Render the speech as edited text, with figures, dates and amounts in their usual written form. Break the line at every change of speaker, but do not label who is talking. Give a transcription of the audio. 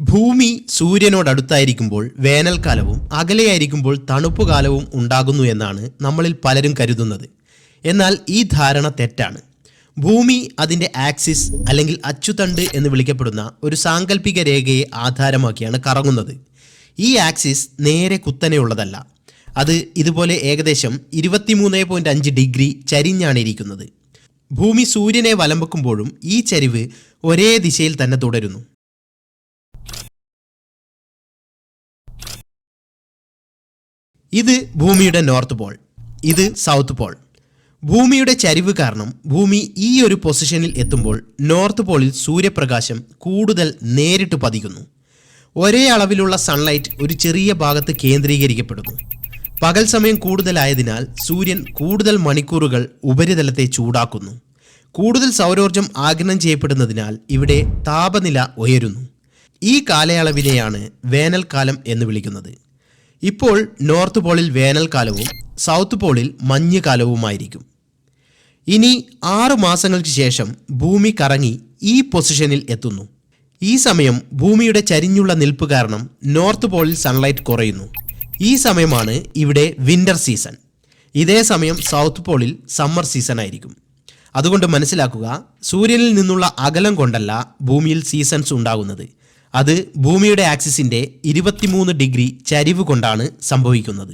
ഭൂമി സൂര്യനോടടുത്തായിരിക്കുമ്പോൾ വേനൽക്കാലവും അകലെയായിരിക്കുമ്പോൾ തണുപ്പുകാലവും ഉണ്ടാകുന്നു എന്നാണ് നമ്മളിൽ പലരും കരുതുന്നത്. എന്നാൽ ഈ ധാരണ തെറ്റാണ്. ഭൂമി അതിൻ്റെ ആക്സിസ് അല്ലെങ്കിൽ അച്ചുതണ്ട് എന്ന് വിളിക്കപ്പെടുന്ന ഒരു സാങ്കല്പിക രേഖയെ ആധാരമാക്കിയാണ് കറങ്ങുന്നത്. ഈ ആക്സിസ് നേരെ കുത്തനെയുള്ളതല്ല. അത് ഇതുപോലെ ഏകദേശം 23.5 ഡിഗ്രി ചരിഞ്ഞാണ് ഇരിക്കുന്നത്. ഭൂമി സൂര്യനെ വലം വെക്കുമ്പോഴും ഈ ചരിവ് ഒരേ ദിശയിൽ തന്നെ തുടരുന്നു. ഇത് ഭൂമിയുടെ നോർത്ത് പോൾ, ഇത് സൗത്ത് പോൾ. ഭൂമിയുടെ ചരിവ് കാരണം ഭൂമി ഈ ഒരു പൊസിഷനിൽ എത്തുമ്പോൾ നോർത്ത് പോളിൽ സൂര്യപ്രകാശം കൂടുതൽ നേരിട്ട് പതിക്കുന്നു. ഒരേ അളവിലുള്ള സൺലൈറ്റ് ഒരു ചെറിയ ഭാഗത്ത് കേന്ദ്രീകരിക്കപ്പെടുന്നു. പകൽ സമയം കൂടുതലായതിനാൽ സൂര്യൻ കൂടുതൽ മണിക്കൂറുകൾ ഉപരിതലത്തെ ചൂടാക്കുന്നു. കൂടുതൽ സൗരോർജം ആഗിരണം ചെയ്യപ്പെടുന്നതിനാൽ ഇവിടെ താപനില ഉയരുന്നു. ഈ കാലയളവിനെയാണ് വേനൽക്കാലം എന്ന് വിളിക്കുന്നത്. ഇപ്പോൾ നോർത്ത് പോളിൽ വേനൽക്കാലവും സൗത്ത് പോളിൽ മഞ്ഞുകാലവുമായിരിക്കും. ഇനി 6 മാസങ്ങൾക്ക് ശേഷം ഭൂമി കറങ്ങി ഈ പൊസിഷനിൽ എത്തുന്നു. ഈ സമയം ഭൂമിയുടെ ചരിഞ്ഞുള്ള നിൽപ്പ് കാരണം നോർത്ത് പോളിൽ സൺലൈറ്റ് കുറയുന്നു. ഈ സമയമാണ് ഇവിടെ വിൻ്റർ സീസൺ. ഇതേ സമയം സൗത്ത് പോളിൽ സമ്മർ സീസൺ ആയിരിക്കും. അതുകൊണ്ട് മനസ്സിലാക്കുക, സൂര്യനിൽ നിന്നുള്ള അകലം കൊണ്ടല്ല ഭൂമിയിൽ സീസൺസ് ഉണ്ടാകുന്നത്. അത് ഭൂമിയുടെ ആക്സിസിൻ്റെ 23 ഡിഗ്രി ചരിവ് കൊണ്ടാണ് സംഭവിക്കുന്നത്.